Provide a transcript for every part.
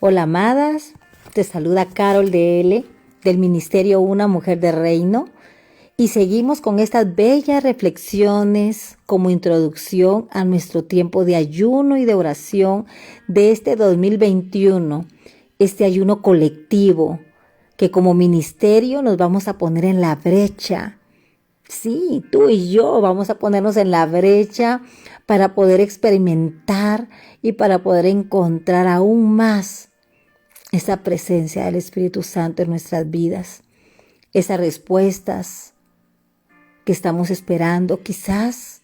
Hola amadas, te saluda Carol de L del Ministerio Una Mujer de Reino y seguimos con estas bellas reflexiones como introducción a nuestro tiempo de ayuno y de oración de este 2021, este ayuno colectivo que como ministerio nos vamos a poner en la brecha. Sí, tú y yo vamos a ponernos en la brecha para poder experimentar y para poder encontrar aún más esa presencia del Espíritu Santo en nuestras vidas, esas respuestas que estamos esperando quizás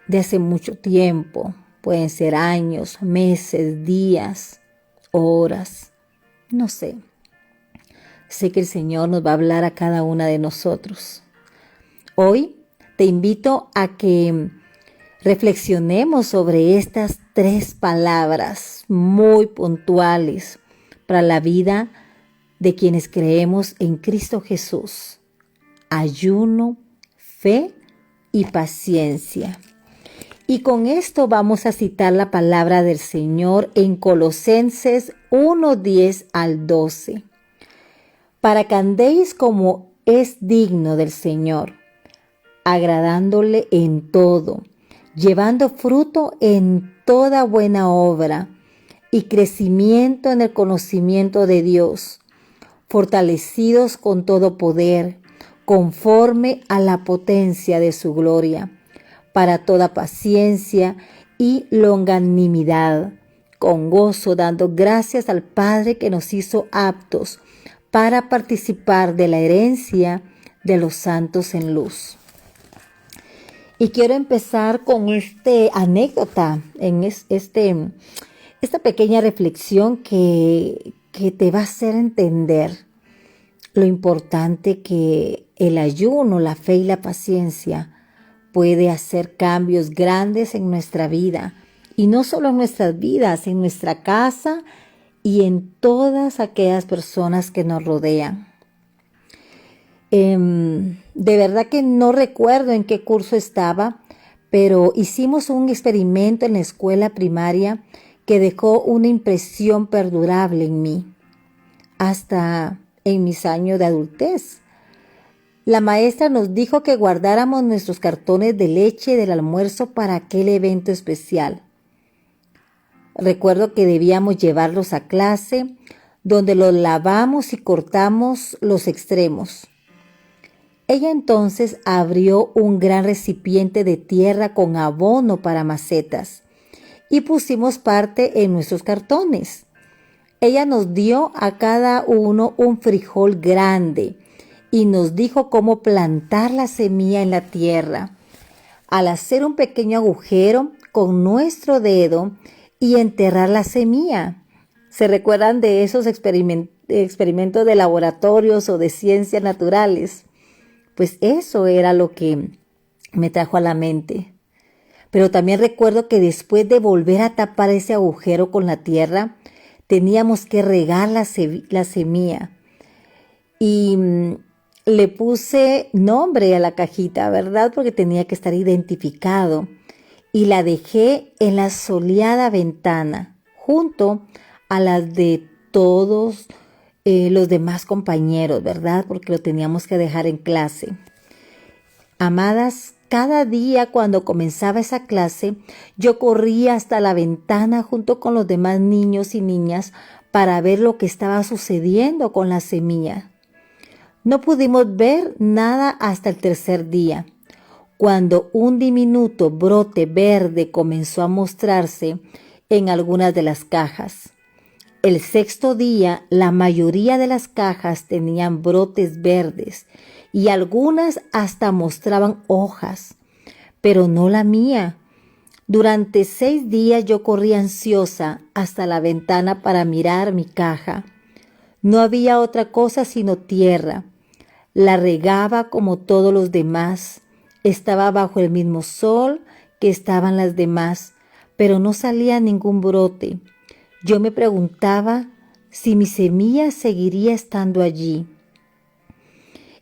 de hace mucho tiempo, pueden ser años, meses, días, horas, no sé. Sé que el Señor nos va a hablar a cada una de nosotros. Hoy te invito a que reflexionemos sobre estas 3 palabras muy puntuales para la vida de quienes creemos en Cristo Jesús: ayuno, fe y paciencia. Y con esto vamos a citar la palabra del Señor en Colosenses 1:10 al 12. Para que andéis como es digno del Señor, agradándole en todo, llevando fruto en toda buena obra y crecimiento en el conocimiento de Dios, fortalecidos con todo poder, conforme a la potencia de su gloria, para toda paciencia y longanimidad, con gozo dando gracias al Padre que nos hizo aptos para participar de la herencia de los santos en luz. Y quiero empezar con esta anécdota, esta pequeña reflexión que te va a hacer entender lo importante que el ayuno, la fe y la paciencia puede hacer cambios grandes en nuestra vida. Y no solo en nuestras vidas, en nuestra casa y en todas aquellas personas que nos rodean. De verdad que no recuerdo en qué curso estaba, pero hicimos un experimento en la escuela primaria que dejó una impresión perdurable en mí, hasta en mis años de adultez. La maestra nos dijo que guardáramos nuestros cartones de leche del almuerzo para aquel evento especial. Recuerdo que debíamos llevarlos a clase, donde los lavamos y cortamos los extremos. Ella entonces abrió un gran recipiente de tierra con abono para macetas y pusimos parte en nuestros cartones. Ella nos dio a cada uno un frijol grande y nos dijo cómo plantar la semilla en la tierra. Al hacer un pequeño agujero con nuestro dedo y enterrar la semilla. ¿Se recuerdan de esos experimentos de laboratorios o de ciencias naturales? Pues eso era lo que me trajo a la mente. Pero también recuerdo que después de volver a tapar ese agujero con la tierra, teníamos que regar la semilla. Y le puse nombre a la cajita, ¿verdad? Porque tenía que estar identificado. Y la dejé en la soleada ventana, junto a las de todos los demás compañeros, ¿verdad? Porque lo teníamos que dejar en clase. Amadas, cada día cuando comenzaba esa clase, yo corría hasta la ventana junto con los demás niños y niñas para ver lo que estaba sucediendo con la semilla. No pudimos ver nada hasta el 3er día, cuando un diminuto brote verde comenzó a mostrarse en algunas de las cajas. El 6º día, la mayoría de las cajas tenían brotes verdes y algunas hasta mostraban hojas, pero no la mía. Durante 6 días yo corrí ansiosa hasta la ventana para mirar mi caja. No había otra cosa sino tierra. La regaba como todos los demás. Estaba bajo el mismo sol que estaban las demás, pero no salía ningún brote. Yo me preguntaba si mi semilla seguiría estando allí.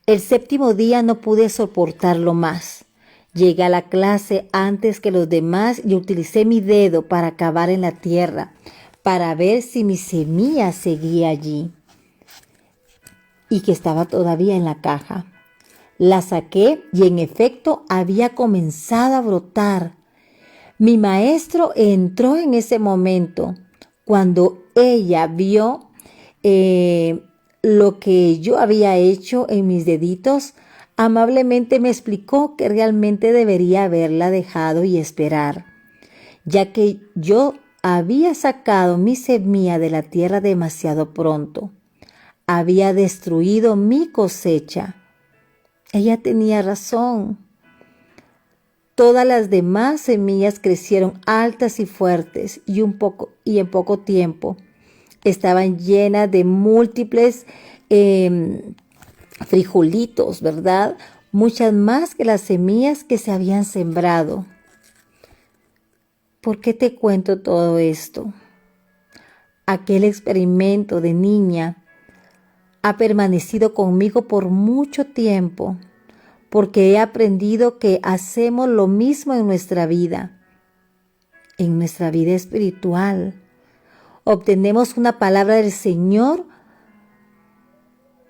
El 7º día no pude soportarlo más. Llegué a la clase antes que los demás y utilicé mi dedo para cavar en la tierra, para ver si mi semilla seguía allí y que estaba todavía en la caja. La saqué y en efecto había comenzado a brotar. Mi maestro entró en ese momento. Cuando ella vio lo que yo había hecho en mis deditos, amablemente me explicó que realmente debería haberla dejado y esperar, ya que yo había sacado mi semilla de la tierra demasiado pronto. Había destruido mi cosecha. Ella tenía razón. Todas las demás semillas crecieron altas y fuertes y en poco tiempo estaban llenas de múltiples frijolitos, ¿verdad? Muchas más que las semillas que se habían sembrado. ¿Por qué te cuento todo esto? Aquel experimento de niña ha permanecido conmigo por mucho tiempo, porque he aprendido que hacemos lo mismo en nuestra vida espiritual. Obtenemos una palabra del Señor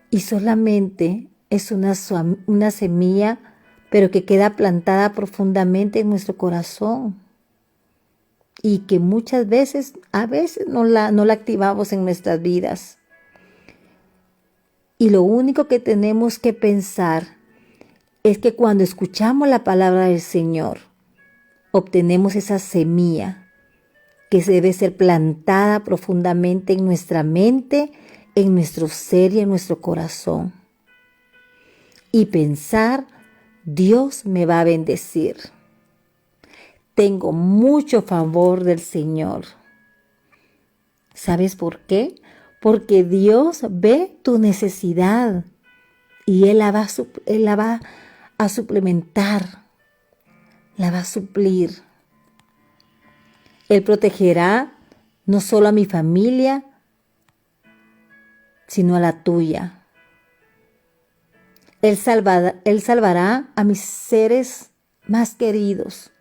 y solamente es una semilla, pero que queda plantada profundamente en nuestro corazón y que muchas veces, no la activamos en nuestras vidas. Y lo único que tenemos que pensar es que cuando escuchamos la palabra del Señor, obtenemos esa semilla que debe ser plantada profundamente en nuestra mente, en nuestro ser y en nuestro corazón. Y pensar, Dios me va a bendecir. Tengo mucho favor del Señor. ¿Sabes por qué? Porque Dios ve tu necesidad y Él la va a suplementar, la va a suplir. Él protegerá no solo a mi familia, sino a la tuya. Él salvará a mis seres más queridos,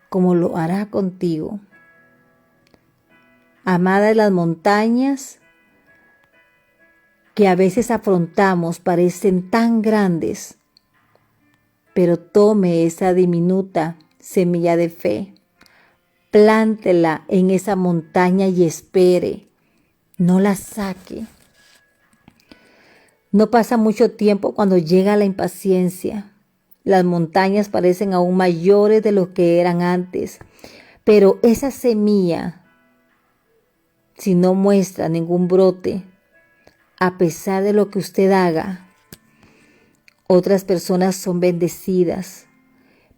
como lo hará contigo. Amada, de las montañas que a veces afrontamos parecen tan grandes, pero tome esa diminuta semilla de fe, plántela en esa montaña y espere, no la saque. No pasa mucho tiempo cuando llega la impaciencia. Las montañas parecen aún mayores de lo que eran antes, pero esa semilla, si no muestra ningún brote, a pesar de lo que usted haga, otras personas son bendecidas,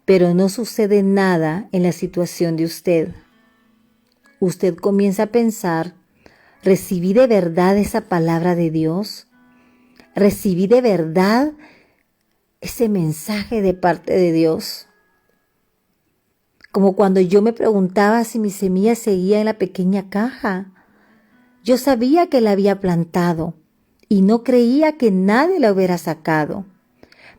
pero no sucede nada en la situación de usted. Usted comienza a pensar, ¿recibí de verdad esa palabra de Dios? ¿Recibí de verdad ese mensaje de parte de Dios? Como cuando yo me preguntaba si mi semilla seguía en la pequeña caja. Yo sabía que la había plantado y no creía que nadie la hubiera sacado,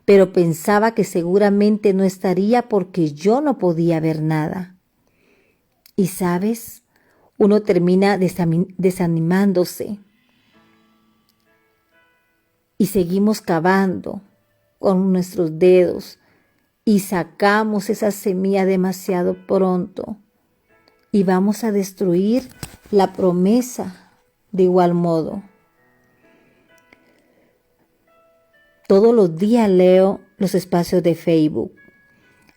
pero pensaba que seguramente no estaría porque yo no podía ver nada. Y sabes, uno termina desanimándose y seguimos cavando con nuestros dedos y sacamos esa semilla demasiado pronto y vamos a destruir la promesa de igual modo. Todos los días leo los espacios de Facebook,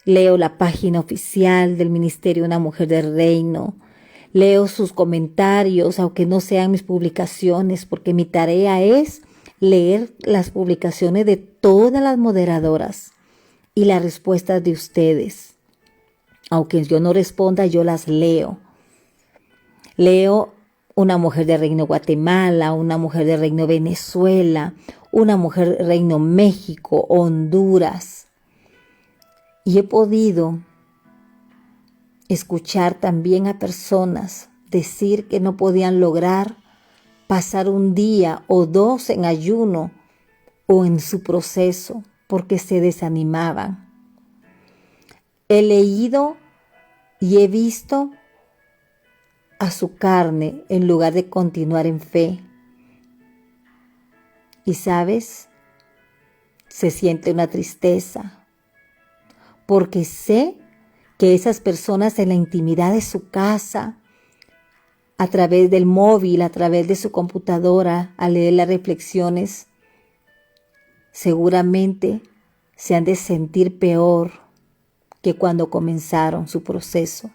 leo la página oficial del Ministerio Una Mujer del Reino, leo sus comentarios, aunque no sean mis publicaciones, porque mi tarea es leer las publicaciones de todas las moderadoras y las respuestas de ustedes. Aunque yo no responda, yo las leo. Leo una mujer del Reino Guatemala, una mujer del Reino Venezuela, una mujer del Reino México, Honduras. Y he podido escuchar también a personas decir que no podían lograr pasar un día o dos en ayuno o en su proceso porque se desanimaban. He leído y he visto a su carne en lugar de continuar en fe. Y sabes, se siente una tristeza, porque sé que esas personas en la intimidad de su casa, a través del móvil, a través de su computadora, al leer las reflexiones, seguramente se han de sentir peor que cuando comenzaron su proceso.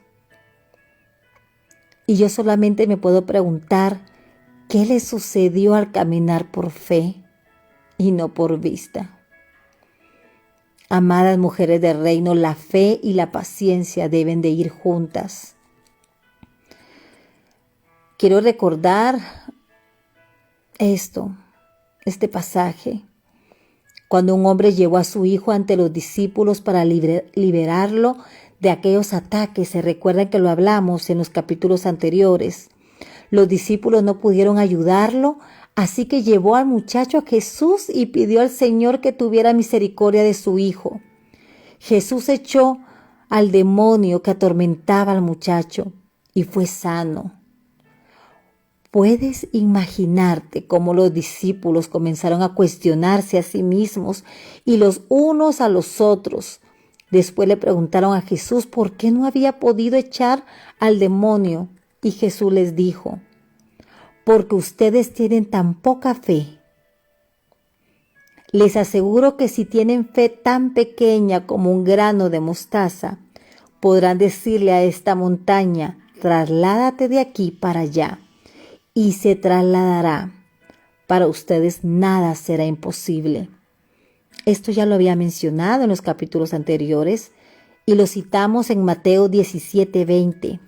Y yo solamente me puedo preguntar, ¿qué le sucedió al caminar por fe y no por vista? Amadas mujeres del reino, la fe y la paciencia deben de ir juntas. Quiero recordar este pasaje, cuando un hombre llevó a su hijo ante los discípulos para liberarlo de aquellos ataques. Se recuerdan que lo hablamos en los capítulos anteriores. Los discípulos no pudieron ayudarlo, así que llevó al muchacho a Jesús y pidió al Señor que tuviera misericordia de su hijo. Jesús echó al demonio que atormentaba al muchacho y fue sano. ¿Puedes imaginarte cómo los discípulos comenzaron a cuestionarse a sí mismos y los unos a los otros? Después le preguntaron a Jesús por qué no había podido echar al demonio. Y Jesús les dijo, porque ustedes tienen tan poca fe. Les aseguro que si tienen fe tan pequeña como un grano de mostaza, podrán decirle a esta montaña, trasládate de aquí para allá. Y se trasladará. Para ustedes nada será imposible. Esto ya lo había mencionado en los capítulos anteriores y lo citamos en Mateo 17:20.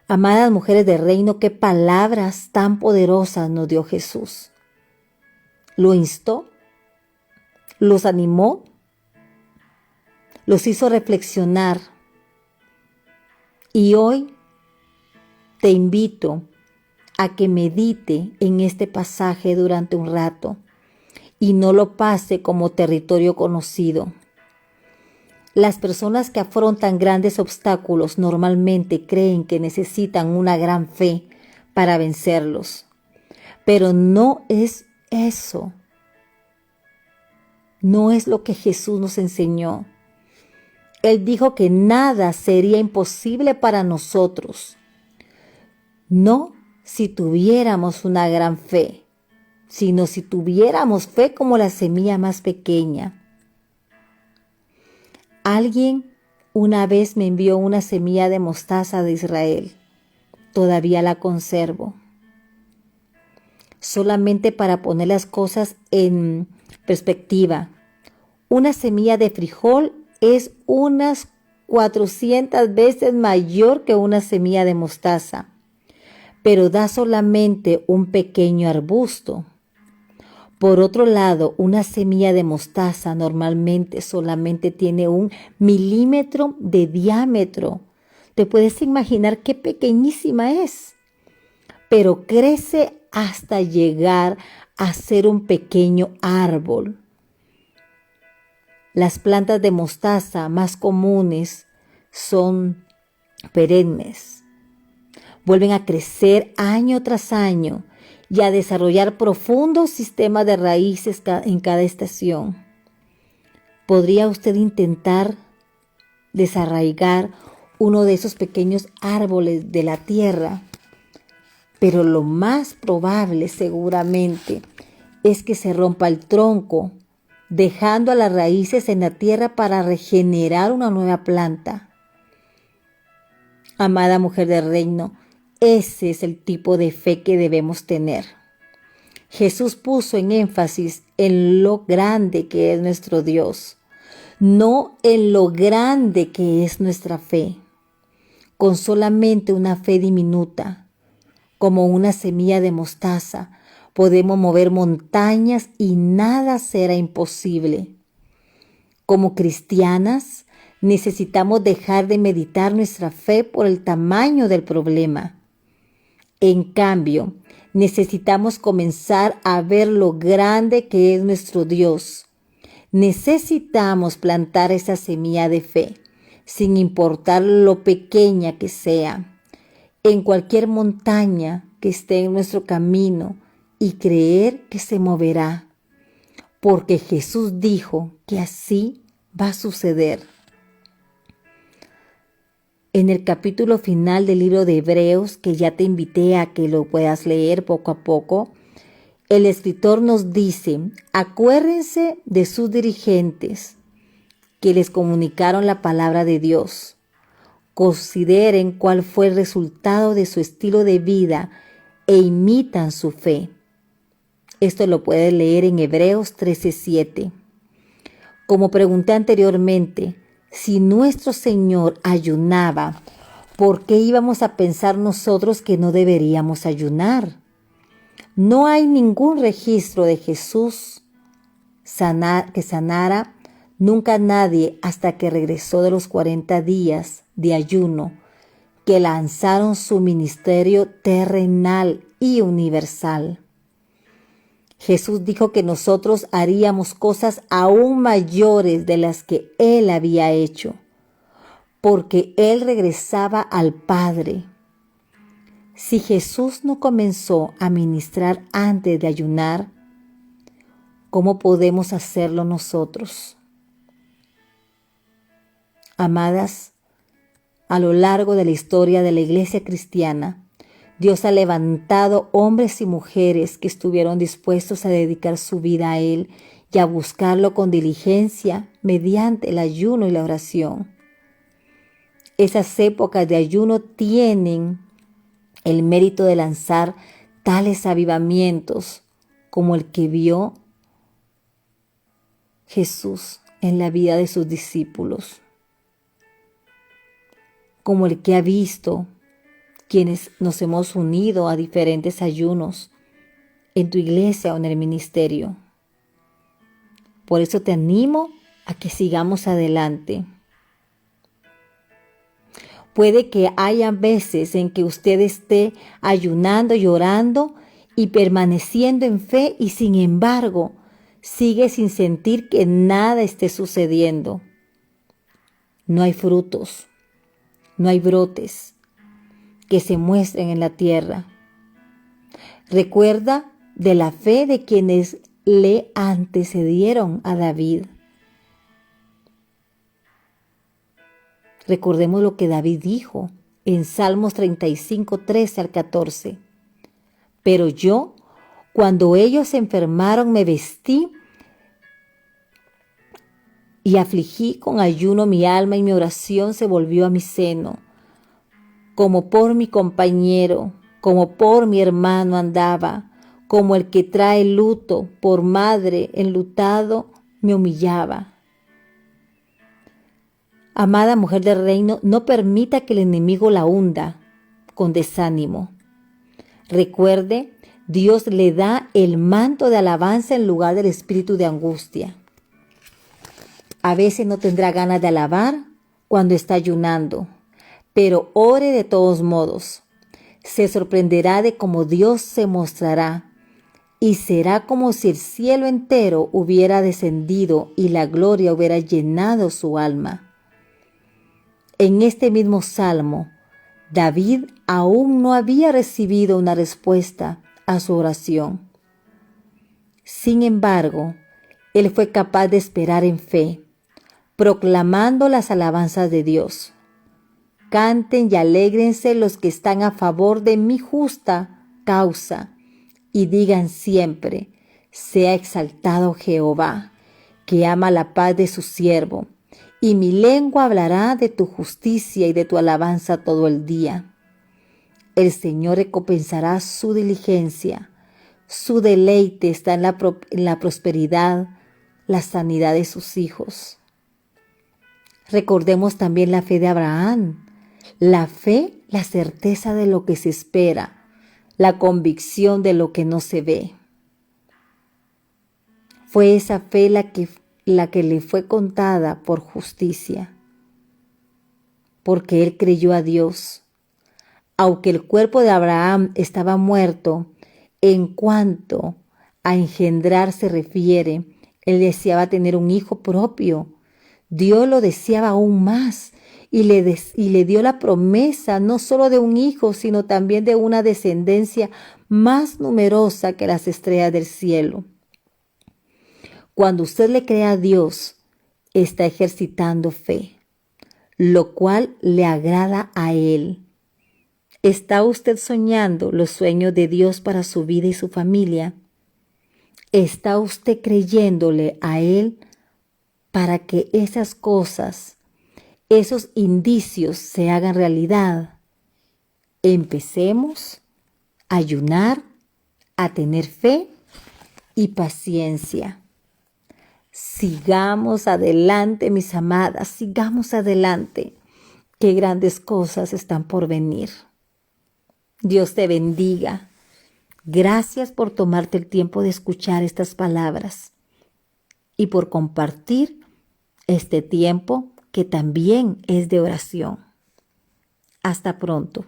Amadas mujeres del reino, qué palabras tan poderosas nos dio Jesús. Lo instó, los animó, los hizo reflexionar. Y hoy te invito a que medite en este pasaje durante un rato y no lo pase como territorio conocido. Las personas que afrontan grandes obstáculos normalmente creen que necesitan una gran fe para vencerlos, pero no es eso. No es lo que Jesús nos enseñó. Él dijo que nada sería imposible para nosotros. No si tuviéramos una gran fe, sino si tuviéramos fe como la semilla más pequeña. Alguien una vez me envió una semilla de mostaza de Israel. Todavía la conservo. Solamente para poner las cosas en perspectiva. Una semilla de frijol es unas 400 veces mayor que una semilla de mostaza, pero da solamente un pequeño arbusto. Por otro lado, una semilla de mostaza normalmente solamente tiene 1 milímetro de diámetro. ¿Te puedes imaginar qué pequeñísima es? Pero crece hasta llegar a ser un pequeño árbol. Las plantas de mostaza más comunes son perennes. Vuelven a crecer año tras año y a desarrollar profundos sistemas de raíces en cada estación. ¿Podría usted intentar desarraigar uno de esos pequeños árboles de la tierra? Pero lo más probable seguramente es que se rompa el tronco, dejando a las raíces en la tierra para regenerar una nueva planta. Amada mujer del reino, ese es el tipo de fe que debemos tener. Jesús puso en énfasis en lo grande que es nuestro Dios, no en lo grande que es nuestra fe. Con solamente una fe diminuta, como una semilla de mostaza, podemos mover montañas y nada será imposible. Como cristianas, necesitamos dejar de meditar nuestra fe por el tamaño del problema. En cambio, necesitamos comenzar a ver lo grande que es nuestro Dios. Necesitamos plantar esa semilla de fe, sin importar lo pequeña que sea, en cualquier montaña que esté en nuestro camino y creer que se moverá, porque Jesús dijo que así va a suceder. En el capítulo final del libro de Hebreos, que ya te invité a que lo puedas leer poco a poco, el escritor nos dice: acuérdense de sus dirigentes que les comunicaron la palabra de Dios. Consideren cuál fue el resultado de su estilo de vida e imitan su fe. Esto lo puedes leer en Hebreos 13:7. Como pregunté anteriormente, si nuestro Señor ayunaba, ¿por qué íbamos a pensar nosotros que no deberíamos ayunar? No hay ningún registro de Jesús que sanara nunca a nadie hasta que regresó de los 40 días de ayuno que lanzaron su ministerio terrenal y universal. Jesús dijo que nosotros haríamos cosas aún mayores de las que Él había hecho, porque Él regresaba al Padre. Si Jesús no comenzó a ministrar antes de ayunar, ¿cómo podemos hacerlo nosotros? Amadas, a lo largo de la historia de la Iglesia cristiana, Dios ha levantado hombres y mujeres que estuvieron dispuestos a dedicar su vida a Él y a buscarlo con diligencia mediante el ayuno y la oración. Esas épocas de ayuno tienen el mérito de lanzar tales avivamientos como el que vio Jesús en la vida de sus discípulos, como el que ha visto quienes nos hemos unido a diferentes ayunos en tu iglesia o en el ministerio. Por eso te animo a que sigamos adelante. Puede que haya veces en que usted esté ayunando y orando y permaneciendo en fe y sin embargo sigue sin sentir que nada esté sucediendo. No hay frutos, no hay brotes que se muestren en la tierra. Recuerda de la fe de quienes le antecedieron a David. Recordemos lo que David dijo en Salmos 35, 13 al 14. Pero yo, cuando ellos se enfermaron, me vestí y afligí con ayuno mi alma y mi oración se volvió a mi seno. Como por mi compañero, como por mi hermano andaba, como el que trae luto por madre enlutado me humillaba. Amada mujer del reino, no permita que el enemigo la hunda con desánimo. Recuerde, Dios le da el manto de alabanza en lugar del espíritu de angustia. A veces no tendrá ganas de alabar cuando está ayunando, pero ore de todos modos. Se sorprenderá de cómo Dios se mostrará y será como si el cielo entero hubiera descendido y la gloria hubiera llenado su alma. En este mismo salmo, David aún no había recibido una respuesta a su oración. Sin embargo, él fue capaz de esperar en fe, proclamando las alabanzas de Dios. Canten y alégrense los que están a favor de mi justa causa, y digan siempre: sea exaltado Jehová, que ama la paz de su siervo, y mi lengua hablará de tu justicia y de tu alabanza todo el día. El Señor recompensará su diligencia, su deleite está en la prosperidad, la sanidad de sus hijos. Recordemos también la fe de Abraham. La fe, la certeza de lo que se espera, la convicción de lo que no se ve. Fue esa fe la que le fue contada por justicia, porque él creyó a Dios. Aunque el cuerpo de Abraham estaba muerto, en cuanto a engendrar se refiere, él deseaba tener un hijo propio. Dios lo deseaba aún más y le dio la promesa no solo de un hijo, sino también de una descendencia más numerosa que las estrellas del cielo. Cuando usted le cree a Dios, está ejercitando fe, lo cual le agrada a Él. ¿Está usted soñando los sueños de Dios para su vida y su familia? ¿Está usted creyéndole a Él para que esas cosas, esos indicios se hagan realidad? Empecemos a ayunar, a tener fe y paciencia. Sigamos adelante, mis amadas, sigamos adelante. Qué grandes cosas están por venir. Dios te bendiga. Gracias por tomarte el tiempo de escuchar estas palabras y por compartir este tiempo que también es de oración. Hasta pronto.